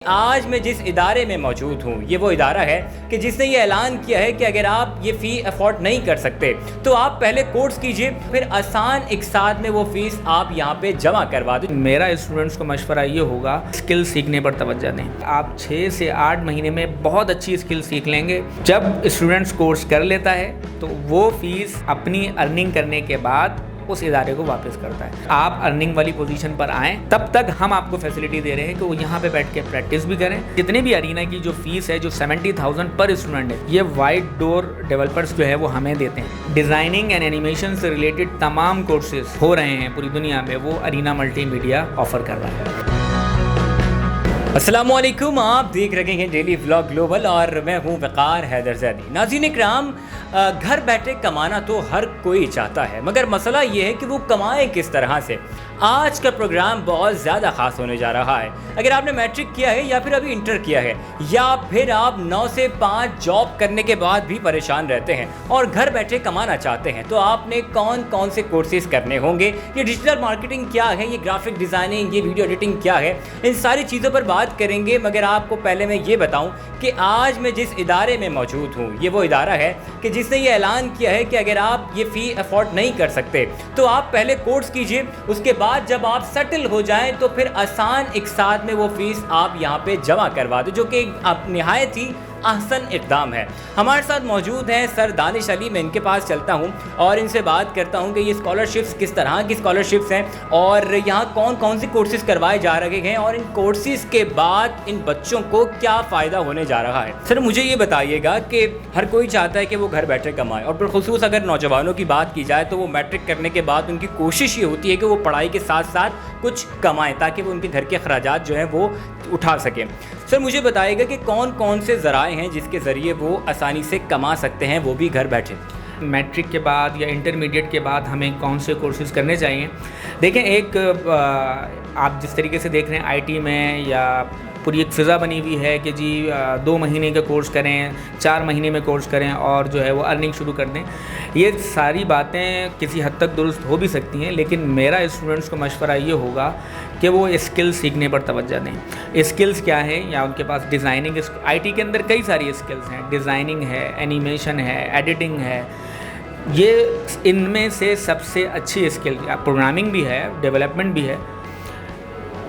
आज मैं जिस इदारे में मौजूद हूँ ये वो इदारा है कि जिसने ये ऐलान किया है कि अगर आप ये फ़ी अफोर्ड नहीं कर सकते तो आप पहले कोर्स कीजिए, फिर आसान एक साथ में वो फ़ीस आप यहाँ पे जमा करवा दो। मेरा स्टूडेंट्स को मशवरा ये होगा, स्किल सीखने पर तवज्जो दें। आप 6 से 8 महीने में बहुत अच्छी स्किल सीख लेंगे। जब स्टूडेंट्स कोर्स कर लेता है तो वो फ़ीस अपनी अर्निंग करने के बाद उस इदारे को वापस करता है। आप अर्निंग वाली पोजीशन पर आएँ, तब तक हम आपको फैसिलिटी दे रहे हैं कि वो यहाँ पे बैठ के प्रैक्टिस भी करें। जितने भी अरीना की जो फीस है, जो 70,000 पर स्टूडेंट है, ये वाइट डोर डेवलपर्स जो है वो हमें देते हैं। डिज़ाइनिंग एंड एनिमेशन से रिलेटेड तमाम कोर्सेज हो रहे हैं पूरी दुनिया में, वो अरीना मल्टीमीडिया ऑफर कर रहा है। अस्सलामुअलैकुम, आप देख रहे हैं डेली व्लॉग ग्लोबल और मैं हूं वक़ार हैदरज़ादी। नाज़रीन इकराम, घर बैठे कमाना तो हर कोई चाहता है, मगर मसला ये है कि वो कमाए किस तरह से। आज का प्रोग्राम बहुत ज़्यादा ख़ास होने जा रहा है। अगर आपने मैट्रिक किया है या फिर अभी इंटर किया है या फिर आप 9 से 5 जॉब करने के बाद भी परेशान रहते हैं और घर बैठे कमाना चाहते हैं, तो आपने कौन कौन से कोर्सेज करने होंगे, ये डिजिटल मार्केटिंग क्या है, ये ग्राफिक डिज़ाइनिंग, ये वीडियो एडिटिंग क्या है, इन सारी चीज़ों पर बात करेंगे। मगर आपको पहले मैं ये बताऊं कि आज मैं जिस इदारे में मौजूद हूं ये वो इदारा है कि जिसने ये ऐलान किया है कि अगर आप ये फ़ी अफोर्ड नहीं कर सकते तो आप पहले कोर्स कीजिए, उसके बाद जब आप सेटल हो जाएं तो फिर आसान एक साथ में वो फ़ीस आप यहाँ पे जमा करवा दो, जो कि आप निहायत ही अहसन इक़दाम है। हमारे साथ मौजूद हैं सर दानिश अली। मैं इनके पास चलता हूं और इनसे बात करता हूं कि ये स्कॉलरशिप्स किस तरह की स्कॉलरशिप्स हैं और यहाँ कौन कौन से कोर्सेज़ करवाए जा रहे हैं और इन कोर्सेज़ के बाद इन बच्चों को क्या फ़ायदा होने जा रहा है। सर मुझे ये बताइएगा कि हर कोई चाहता है कि वो घर बैठे कमाए, और बिलखुसूस अगर नौजवानों की बात की जाए तो वो मैट्रिक करने के बाद उनकी कोशिश ये होती है कि वो पढ़ाई के साथ साथ कुछ कमाएँ ताकि वो उनके घर के अखराजात जो हैं वो उठा सकें। सर मुझे बताइएगा कि कौन कौन से ज़राए हैं जिसके ज़रिए वो आसानी से कमा सकते हैं, वो भी घर बैठे। मैट्रिक के बाद या इंटरमीडिएट के बाद हमें कौन से कोर्सेज़ करने चाहिए? देखें, एक आप जिस तरीके से देख रहे हैं आईटी में, या पूरी एक फ़िज़ा बनी हुई है कि जी 2 महीने का कोर्स करें, 4 महीने में कोर्स करें और जो है वो अर्निंग शुरू कर दें। ये सारी बातें किसी हद तक दुरुस्त हो भी सकती हैं, लेकिन मेरा स्टूडेंट्स को मशवरा ये होगा कि वो स्किल सीखने पर तवज्जो दें। स्किल्स क्या है, या उनके पास डिज़ाइनिंग, आईटी के अंदर कई सारी स्किल्स हैं, डिज़ाइनिंग है, एनिमेशन है, एडिटिंग है। ये इनमें से सबसे अच्छी स्किल, प्रोग्रामिंग भी है, डेवलपमेंट भी है।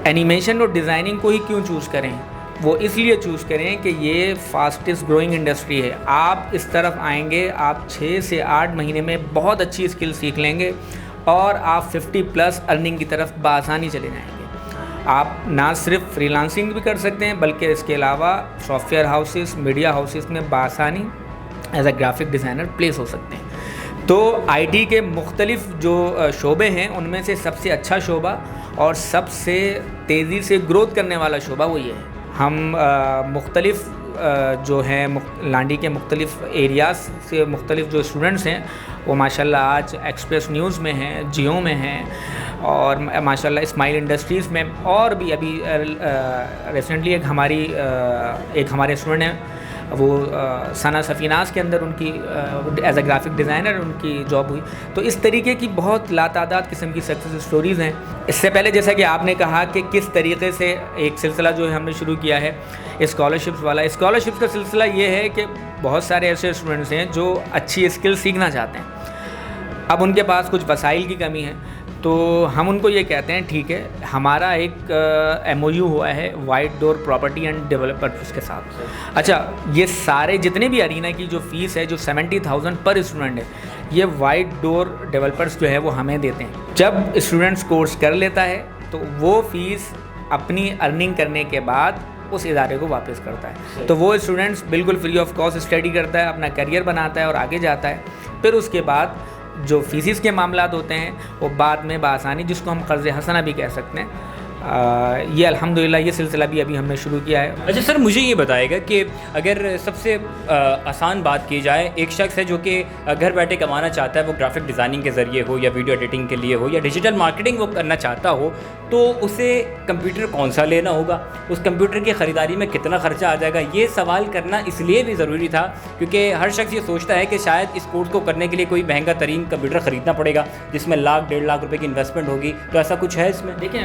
एनिमेशन और डिज़ाइनिंग को ही क्यों चूज़ करें? वो इसलिए चूज़ करें कि ये फास्टेस्ट ग्रोइंग इंडस्ट्री है। आप इस तरफ आएंगे, आप 6 से 8 महीने में बहुत अच्छी स्किल सीख लेंगे और आप 50+ अर्निंग की तरफ बासानी चले जाएंगे। आप ना सिर्फ फ्रीलांसिंग भी कर सकते हैं, बल्कि इसके अलावा सॉफ्टवेयर हाउसेस, मीडिया हाउसेस में बासानी as a graphic designer place हो सकते हैं। तो आईटी के मुख्तलिफ जो शोबे हैं, उनमें से सबसे अच्छा शोबा और सबसे तेज़ी से ग्रोथ करने वाला शोबा वो ये है। हम मुख्तलिफ जो हैं लांडी के मुख्तलिफ एरियाज़ से मुख्तलिफ जो स्टूडेंट्स हैं वो माशाल्लाह आज एक्सप्रेस न्यूज़ में हैं, जियो में हैं और माशाल्लाह स्माइल इंडस्ट्रीज़ में, और भी अभी रिसेंटली एक हमारे स्टूडेंट हैं, वो सना सफ़ीनास के अंदर उनकी एज अ ग्राफिक डिज़ाइनर उनकी जॉब हुई। तो इस तरीके की बहुत लातादाद किस्म की सक्सेस स्टोरीज़ हैं। इससे पहले जैसा कि आपने कहा कि किस तरीके से एक सिलसिला जो है हमने शुरू किया है स्कॉलरशिप्स वाला। स्कॉलरशिप्स का सिलसिला ये है कि बहुत सारे ऐसे स्टूडेंट्स हैं जो अच्छी स्किल सीखना चाहते हैं, अब उनके पास कुछ वसाइल की कमी है, तो हम उनको ये कहते हैं ठीक है, हमारा एक MOU हुआ है white door property and developers के साथ। अच्छा, ये सारे जितने भी अरीना की जो फ़ीस है, जो 70,000 पर स्टूडेंट है, ये वाइट डोर डेवलपर्स जो है वो हमें देते हैं। जब स्टूडेंट्स कोर्स कर लेता है तो वो फ़ीस अपनी अर्निंग करने के बाद उस इदारे को वापस करता है। तो वो स्टूडेंट्स बिल्कुल फ्री ऑफ कॉस्ट स्टडी करता है, अपना करियर बनाता है और आगे जाता है। फिर उसके बाद जो फीसिस के मामलात होते हैं वो बाद में बासानी, जिसको हम कर्ज़ हसना भी कह सकते हैं, ये अल्हम्दुलिल्लाह ये सिलसिला भी अभी हमने शुरू किया है। अच्छा सर, मुझे ये बताएगा कि अगर सबसे आसान बात की जाए, एक शख्स है जो कि घर बैठे कमाना चाहता है, वो ग्राफिक डिज़ाइनिंग के ज़रिए हो या वीडियो एडिटिंग के लिए हो या डिजिटल मार्केटिंग वो करना चाहता हो, तो उसे कंप्यूटर कौन सा लेना होगा, उस कंप्यूटर की ख़रीदारी में कितना ख़र्चा आ जाएगा, ये सवाल करना इसलिए भी ज़रूरी था क्योंकि हर शख्स ये सोचता है कि शायद इस कोर्स को करने के लिए कोई महंगा तरीन कंप्यूटर ख़रीदना पड़ेगा जिसमें लाख 1.5 लाख रुपए की इन्वेस्टमेंट होगी। तो ऐसा कुछ है इसमें? देखें,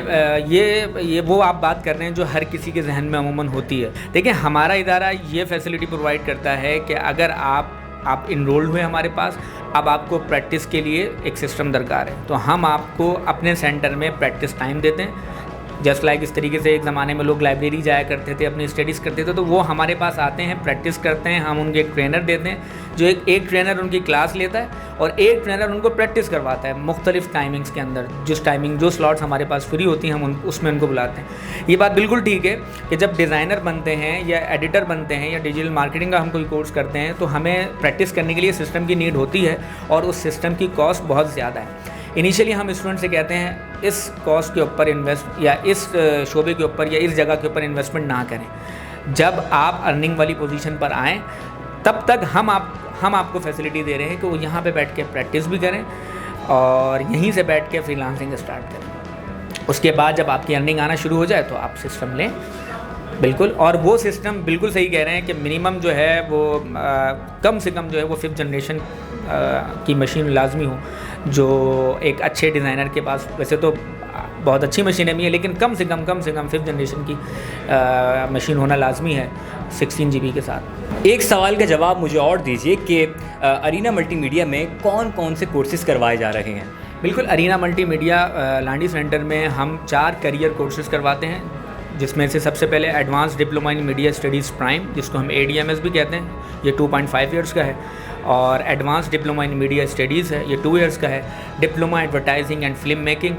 ये ये वो आप बात कर रहे हैं जो हर किसी के जहन में अमूमन होती है। देखिए, हमारा इदारा ये फैसिलिटी प्रोवाइड करता है कि अगर आप इनरोल्ड हुए हमारे पास, अब आपको प्रैक्टिस के लिए एक सिस्टम दरकार है, तो हम आपको अपने सेंटर में प्रैक्टिस टाइम देते हैं। जस्ट लाइक इस तरीके से एक ज़माने में लोग लाइब्रेरी जाया करते थे, अपनी स्टडीज़ करते थे, तो वो हमारे पास आते हैं, प्रैक्टिस करते हैं। हम उनको एक ट्रेनर देते हैं जो एक ट्रेनर उनकी क्लास लेता है और एक ट्रेनर उनको प्रैक्टिस करवाता है मुख्तलिफ टाइमिंग्स के अंदर। जो स्लॉट्स हमारे पास फ्री होती हैं हम उसमें उनको बुलाते हैं। ये बात बिल्कुल ठीक है कि जब डिज़ाइनर बनते हैं या एडिटर बनते हैं या डिजिटल मार्केटिंग का हम कोई कोर्स करते हैं तो हमें प्रैक्टिस करने के लिए सिस्टम की नीड होती है और उस सिस्टम की कॉस्ट बहुत ज़्यादा है। इनिशियली हम स्टूडेंट से कहते हैं इस कॉस्ट के ऊपर इन्वेस्ट या इस शोबे के ऊपर या इस जगह के ऊपर इन्वेस्टमेंट ना करें। जब आप अर्निंग वाली पोजीशन पर आएँ तब तक हम आपको फैसिलिटी दे रहे हैं कि वो यहाँ पे बैठ के प्रैक्टिस भी करें और यहीं से बैठ के फ्रीलांसिंग स्टार्ट करें। उसके बाद जब आपकी अर्निंग आना शुरू हो जाए तो आप सिस्टम लें। बिल्कुल, और वो सिस्टम बिल्कुल सही कह रहे हैं कि मिनिमम जो है वो कम से कम जो है वो 5th जनरेशन की मशीन लाजमी हो, जो एक अच्छे डिज़ाइनर के पास, वैसे तो बहुत अच्छी मशीनें भी हैं लेकिन कम से कम 5th जनरेशन की मशीन होना लाजमी है 16 GB के साथ। एक सवाल का जवाब मुझे और दीजिए कि अरीना मल्टीमीडिया में कौन कौन से कोर्सेज करवाए जा रहे हैं? बिल्कुल, अरीना मल्टीमीडिया लांडी सेंटर में हम 4 करियर कोर्सेज करवाते हैं, जिसमें से सबसे पहले advance diploma in media studies prime, जिसको हम ADMS भी कहते हैं, ये 2.5 ईयर्स का है। और advance diploma in media studies है, ये 2 ईयर्स का है। Diploma advertising and film making,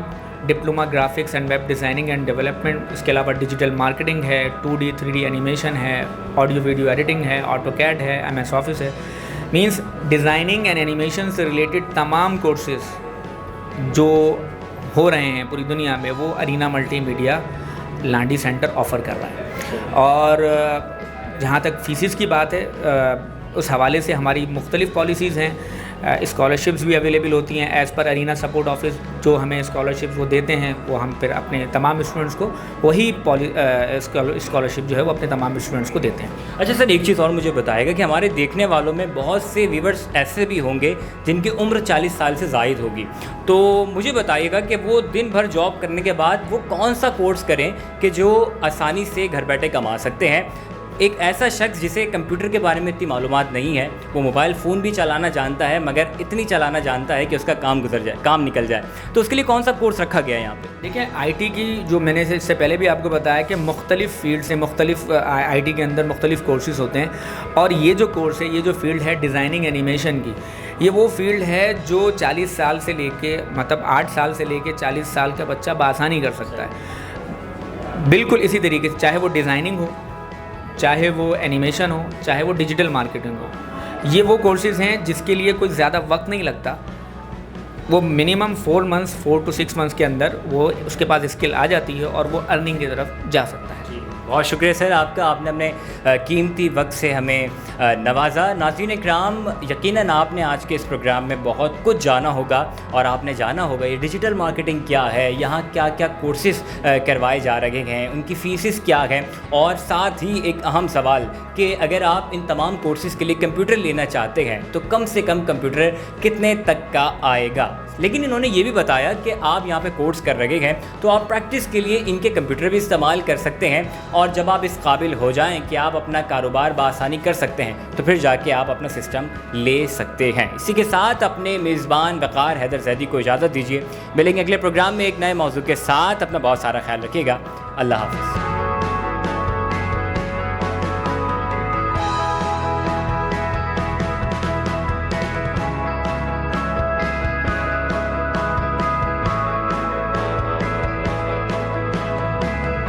diploma graphics and web designing and development, इसके अलावा डिजिटल मार्केटिंग है, 2D 3D एनिमेशन है, ऑडियो वीडियो एडिटिंग है, AutoCAD है, MS ऑफिस है। मीन्स डिज़ाइनिंग एंड एनिमेशन से रिलेटेड तमाम कोर्सेज जो हो रहे हैं पूरी दुनिया में वो अरीना मल्टीमीडिया लांडी सेंटर ऑफ़र कर रहा है। और जहाँ तक फीसिस की बात है, उस हवाले से हमारी मुख्तलिफ़ पॉलिसीज़ हैं। स्कॉलरशिप्स भी अवेलेबल होती हैं as per arena support office. जो हमें स्कॉलरशिप वो देते हैं वो हम फिर अपने तमाम स्टूडेंट्स को वही स्कॉलरशिप जो है वो अपने तमाम स्टूडेंट्स को देते हैं। अच्छा सर, एक चीज़ और मुझे बताएगा कि हमारे देखने वालों में बहुत से व्यूवर्स ऐसे भी होंगे जिनकी उम्र 40 साल से ज़ायद होगी, तो मुझे बताइएगा कि वो दिन भर जॉब करने के बाद वो कौन सा कोर्स करें कि जो आसानी से घर बैठे कमा सकते हैं। एक ऐसा शख्स जिसे कंप्यूटर के बारे में इतनी मालूमात नहीं है, वो मोबाइल फ़ोन भी चलाना जानता है मगर इतनी चलाना जानता है कि उसका काम निकल जाए, तो उसके लिए कौन सा कोर्स रखा गया है यहाँ पे? देखिए, IT की जो मैंने इससे पहले भी आपको बताया कि मुख्तलिफ़ फील्ड से मुख्तलिफ IT के अंदर मुख्तलिफ़ कोर्सेज़ होते हैं। और ये जो कोर्स है, ये जो फील्ड है डिज़ाइनिंग एनिमेशन की, ये वो फील्ड है जो 40 साल से लेके, मतलब 8 साल से लेके 40 साल का बच्चा बआसानी कर सकता है। बिल्कुल इसी तरीके से, चाहे वो डिज़ाइनिंग हो, चाहे वो एनिमेशन हो, चाहे वो डिजिटल मार्केटिंग हो, ये वो कोर्सेज़ हैं जिसके लिए कोई ज़्यादा वक्त नहीं लगता। वो मिनिमम 4 to 6 मंथ्स के अंदर वो उसके पास स्किल आ जाती है और वो अर्निंग की तरफ जा सकता है। बहुत शुक्रिया सर आपका, आपने अपने कीमती वक्त से हमें नवाजा। नाज़रीन इकराम, यकीनन आपने आज के इस प्रोग्राम में बहुत कुछ जाना होगा और आपने जाना होगा ये डिजिटल मार्केटिंग क्या है, यहाँ क्या क्या कोर्सेज़ करवाए जा रहे हैं, उनकी फ़ीसेस क्या हैं, और साथ ही एक अहम सवाल कि अगर आप इन तमाम कोर्सेज़ के लिए कंप्यूटर लेना चाहते हैं तो कम से कम कंप्यूटर कितने तक का आएगा। लेकिन इन्होंने ये भी बताया कि आप यहाँ पे कोर्स कर रहे हैं तो आप प्रैक्टिस के लिए इनके कंप्यूटर भी इस्तेमाल कर सकते हैं, और जब आप इस काबिल हो जाएं कि आप अपना कारोबार बआसानी कर सकते हैं तो फिर जाके आप अपना सिस्टम ले सकते हैं। इसी के साथ अपने मेज़बान वक़ार हैदर ज़ैदी को इजाज़त दीजिए। मिलेंगे अगले प्रोग्राम में एक नए मौजू के साथ। अपना बहुत सारा ख्याल रखिएगा। अल्लाह हाफ़िज़।